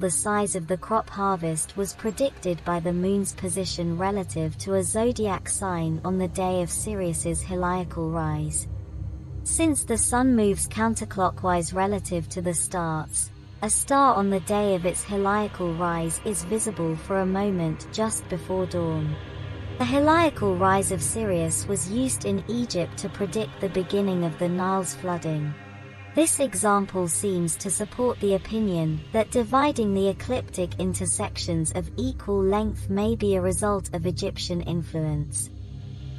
the size of the crop harvest was predicted by the moon's position relative to a zodiac sign on the day of Sirius's heliacal rise. Since the sun moves counterclockwise relative to the stars, a star on the day of its heliacal rise is visible for a moment just before dawn. The heliacal rise of Sirius was used in Egypt to predict the beginning of the Nile's flooding. This example seems to support the opinion that dividing the ecliptic into sections of equal length may be a result of Egyptian influence.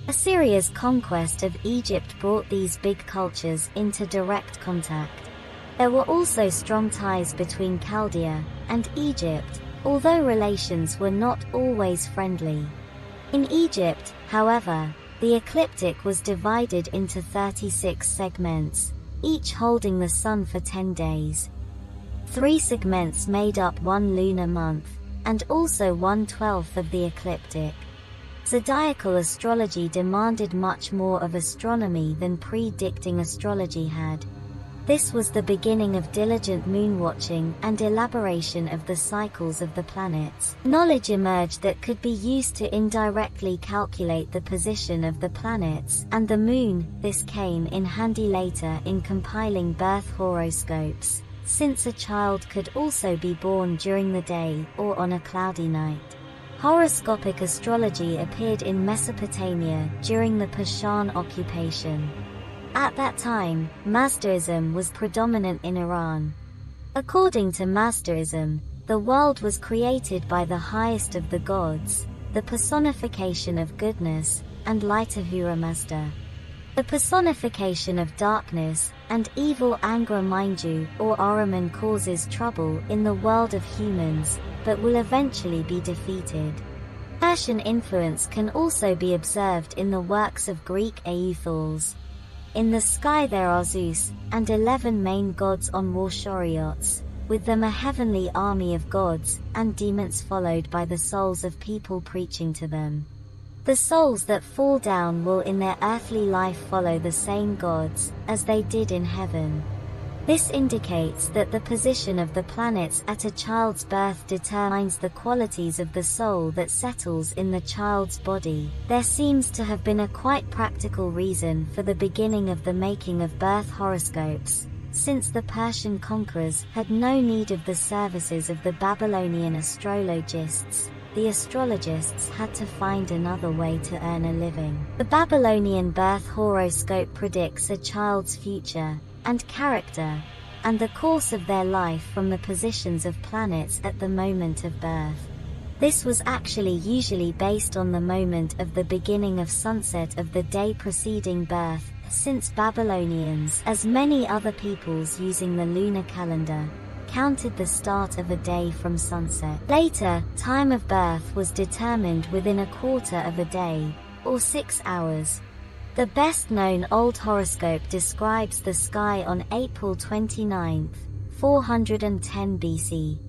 Assyria's conquest of Egypt brought these big cultures into direct contact. There were also strong ties between Chaldea and Egypt, although relations were not always friendly. In Egypt, however, the ecliptic was divided into 36 segments, each holding the sun for 10 days. 3 segments made up one lunar month, and also 1/12 of the ecliptic. Zodiacal astrology demanded much more of astronomy than predicting astrology had. This was the beginning of diligent moon-watching and elaboration of the cycles of the planets. Knowledge emerged that could be used to indirectly calculate the position of the planets and the moon. This came in handy later in compiling birth horoscopes, since a child could also be born during the day or on a cloudy night. Horoscopic astrology appeared in Mesopotamia during the Persian occupation. At that time, Mazdaism was predominant in Iran. According to Mazdaism, the world was created by the highest of the gods, the personification of goodness and light Ahura Mazda. The personification of darkness and evil Angra Mainyu or Ahriman causes trouble in the world of humans, but will eventually be defeated. Persian influence can also be observed in the works of Greek Aeotheles. In the sky there are Zeus and 11 main gods on war chariots, with them a heavenly army of gods and demons followed by the souls of people preaching to them. The souls that fall down will in their earthly life follow the same gods as they did in heaven. This indicates that the position of the planets at a child's birth determines the qualities of the soul that settles in the child's body. There seems to have been a quite practical reason for the beginning of the making of birth horoscopes, since the Persian conquerors had no need of the services of the Babylonian astrologists. The astrologists had to find another way to earn a living. The Babylonian birth horoscope predicts a child's future and character, and the course of their life from the positions of planets at the moment of birth. This was actually usually based on the moment of the beginning of sunset of the day preceding birth, since Babylonians, as many other peoples using the lunar calendar, counted the start of a day from sunset. Later, time of birth was determined within a quarter of a day, or 6 hours. The best-known old horoscope describes the sky on April 29, 410 BC.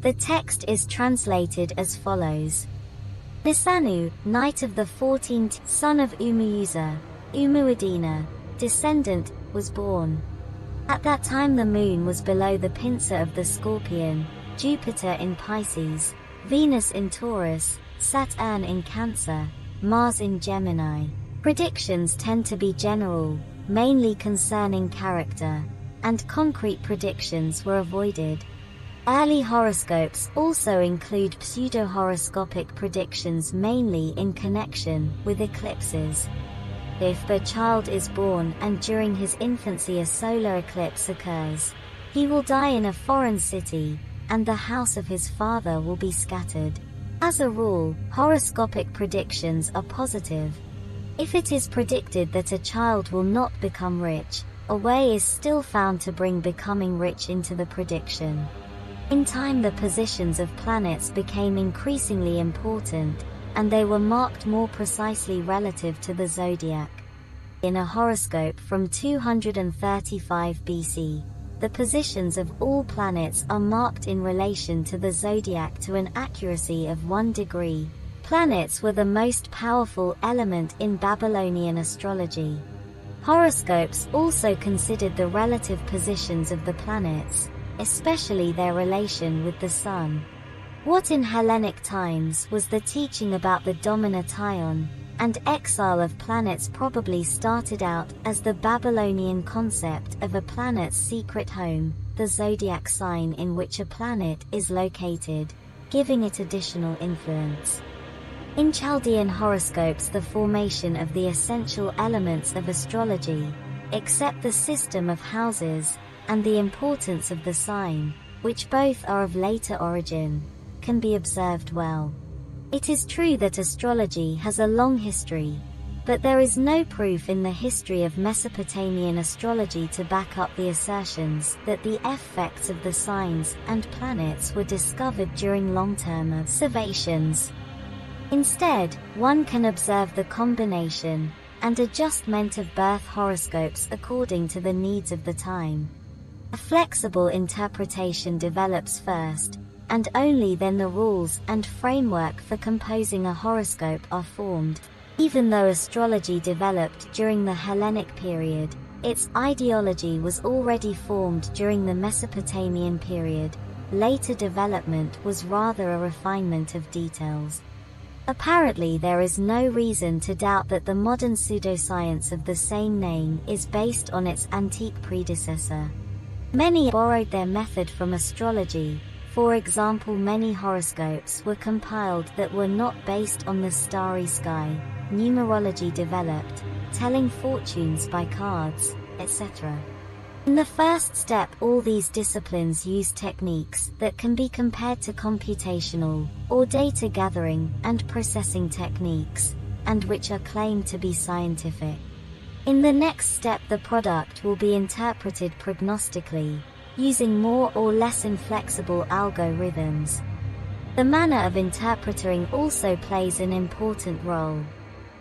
The text is translated as follows. Nisanu, night of the 14th, son of Umuyuza, Umuadina, descendant, was born. At that time the moon was below the pincer of the Scorpion, Jupiter in Pisces, Venus in Taurus, Saturn in Cancer, Mars in Gemini. Predictions tend to be general, mainly concerning character, and concrete predictions were avoided. Early horoscopes also include pseudo-horoscopic predictions mainly in connection with eclipses. If a child is born and during his infancy a solar eclipse occurs, he will die in a foreign city, and the house of his father will be scattered. As a rule, horoscopic predictions are positive. If it is predicted that a child will not become rich, a way is still found to bring becoming rich into the prediction. In time the positions of planets became increasingly important, and they were marked more precisely relative to the zodiac. In a horoscope from 235 BC, the positions of all planets are marked in relation to the zodiac to an accuracy of 1 degree. Planets were the most powerful element in Babylonian astrology. Horoscopes also considered the relative positions of the planets, especially their relation with the sun. What in Hellenic times was the teaching about the Domination and exile of planets probably started out as the Babylonian concept of a planet's secret home, the zodiac sign in which a planet is located, giving it additional influence. In Chaldean horoscopes, the formation of the essential elements of astrology, except the system of houses and the importance of the sign, which both are of later origin, can be observed well. It is true that astrology has a long history, but there is no proof in the history of Mesopotamian astrology to back up the assertions that the effects of the signs and planets were discovered during long-term observations. Instead, one can observe the combination and adjustment of birth horoscopes according to the needs of the time. A flexible interpretation develops first, and only then the rules and framework for composing a horoscope are formed. Even though astrology developed during the Hellenic period, its ideology was already formed during the Mesopotamian period. Later development was rather a refinement of details. Apparently there is no reason to doubt that the modern pseudoscience of the same name is based on its antique predecessor. Many borrowed their method from astrology. For example, many horoscopes were compiled that were not based on the starry sky. Numerology developed, telling fortunes by cards, etc. In the first step, all these disciplines use techniques that can be compared to computational, or data gathering and processing techniques, and which are claimed to be scientific. In the next step, the product will be interpreted prognostically, using more or less inflexible algorithms. The manner of interpreting also plays an important role.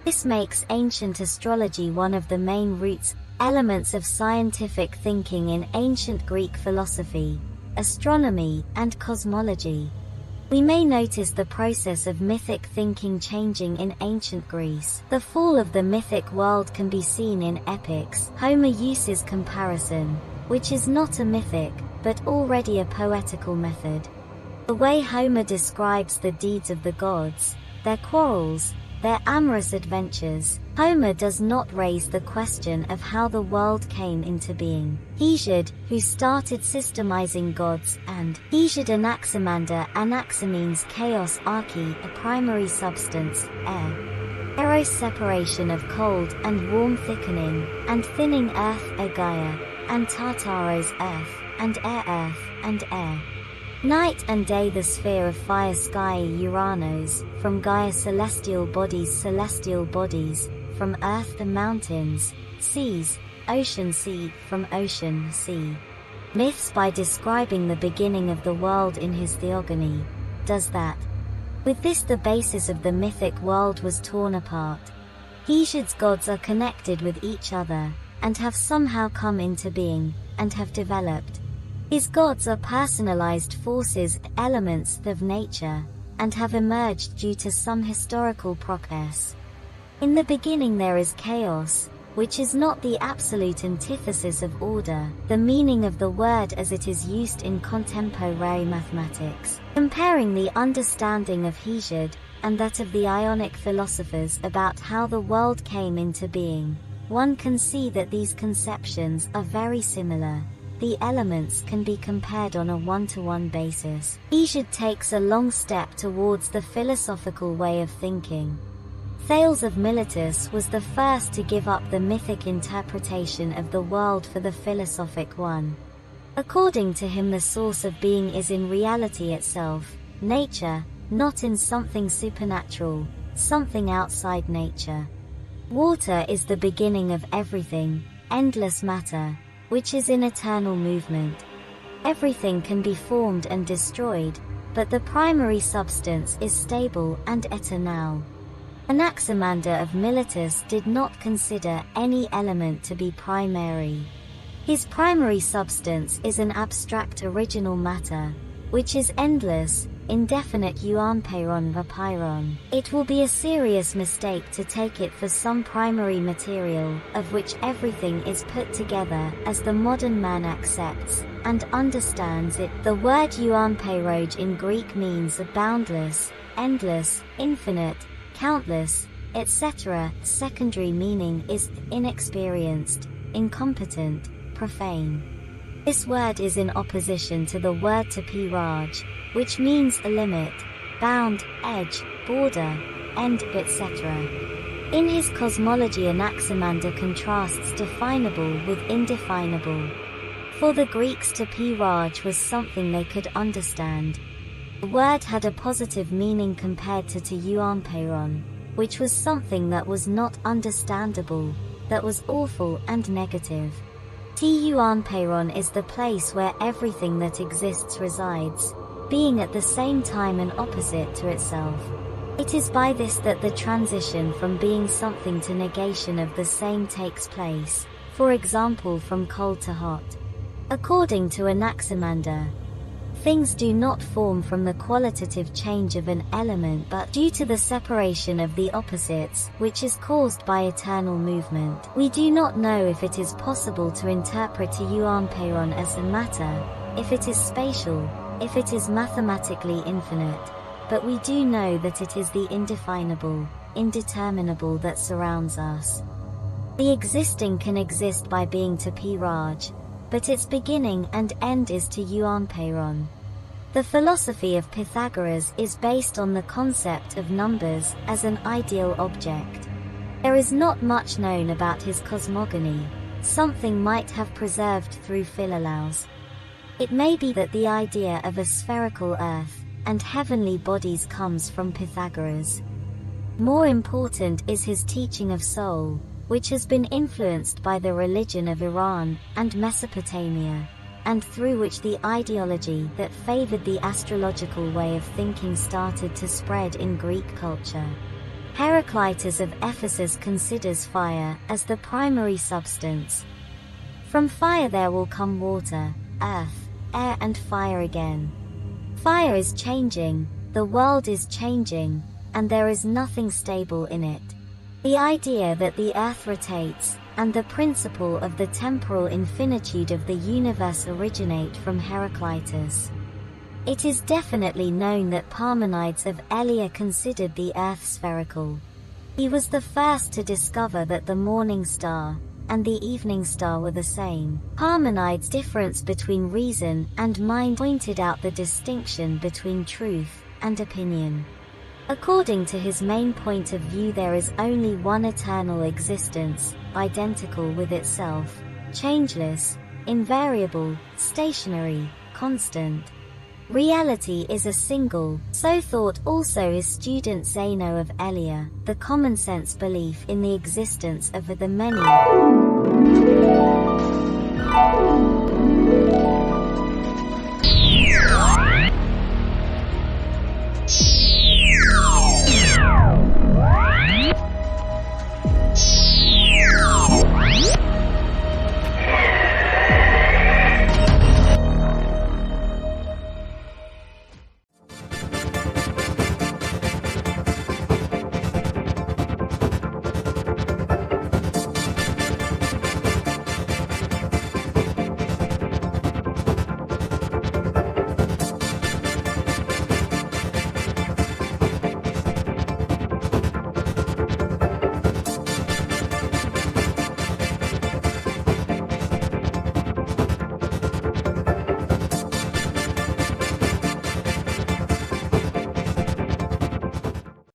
This makes ancient astrology one of the main elements of scientific thinking in ancient Greek philosophy, astronomy, and cosmology. We may notice the process of mythic thinking changing in ancient Greece. The fall of the mythic world can be seen in epics. Homer uses comparison, which is not a mythic, but already a poetical method. The way Homer describes the deeds of the gods, their quarrels, their amorous adventures, Homer does not raise the question of how the world came into being. Hesiod, who started systemizing gods, and Hesiod Anaximander. Anaximenes chaos arche, a primary substance, air. Eros separation of cold and warm, thickening and thinning earth, Gaia, and Tartaros earth, and air. Night and day, the sphere of fire, sky, Uranos, from Gaia celestial bodies, from earth the mountains, seas, ocean, sea, from ocean, sea. Myths, by describing the beginning of the world in his Theogony, does that. With this, the basis of the mythic world was torn apart. Hesiod's gods are connected with each other, and have somehow come into being, and have developed. His gods are personalized forces, elements of nature, and have emerged due to some historical process. In the beginning there is chaos, which is not the absolute antithesis of order, the meaning of the word as it is used in contemporary mathematics. Comparing the understanding of Hesiod and that of the Ionic philosophers about how the world came into being, one can see that these conceptions are very similar. The elements can be compared on a one-to-one basis. Hesiod takes a long step towards the philosophical way of thinking. Thales of Miletus was the first to give up the mythic interpretation of the world for the philosophic one. According to him, the source of being is in reality itself, nature, not in something supernatural, something outside nature. Water is the beginning of everything, endless matter, which is in eternal movement. Everything can be formed and destroyed, but the primary substance is stable and eternal. Anaximander of Miletus did not consider any element to be primary. His primary substance is an abstract original matter, which is endless, indefinite euampeiron rapeiron. It will be a serious mistake to take it for some primary material, of which everything is put together, as the modern man accepts, and understands it. The word euanpeiroj in Greek means boundless, endless, infinite, countless, etc. Secondary meaning is inexperienced, incompetent, profane. This word is in opposition to the word tapiraj, which means a limit, bound, edge, border, end, etc. In his cosmology, Anaximander contrasts definable with indefinable. For the Greeks, tapiraj was something they could understand. The word had a positive meaning compared to euanpeiron, which was something that was not understandable, that was awful and negative. Euanpeiron is the place where everything that exists resides, being at the same time an opposite to itself. It is by this that the transition from being something to negation of the same takes place, for example from cold to hot. According to Anaximander, things do not form from the qualitative change of an element but due to the separation of the opposites, which is caused by eternal movement. We do not know if it is possible to interpret euanpeiron as a matter, if it is spatial, if it is mathematically infinite, but we do know that it is the indefinable, indeterminable that surrounds us. The existing can exist by being tapiraj, but its beginning and end is to euanpeiron. The philosophy of Pythagoras is based on the concept of numbers as an ideal object. There is not much known about his cosmogony, something might have preserved through Philolaus. It may be that the idea of a spherical earth and heavenly bodies comes from Pythagoras. More important is his teaching of soul, which has been influenced by the religion of Iran and Mesopotamia, and through which the ideology that favored the astrological way of thinking started to spread in Greek culture. Heraclitus of Ephesus considers fire as the primary substance. From fire there will come water, earth, air and fire again. Fire is changing, the world is changing, and there is nothing stable in it. The idea that the earth rotates, and the principle of the temporal infinitude of the universe originate from Heraclitus. It is definitely known that Parmenides of Elea considered the earth spherical. He was the first to discover that the morning star and the evening star were the same. Parmenides' difference between reason and mind pointed out the distinction between truth and opinion. According to his main point of view, there is only one eternal existence, identical with itself, changeless, invariable, stationary, constant. Reality is a single, so thought also is student Zeno of Elea, the common sense belief in the existence of the many.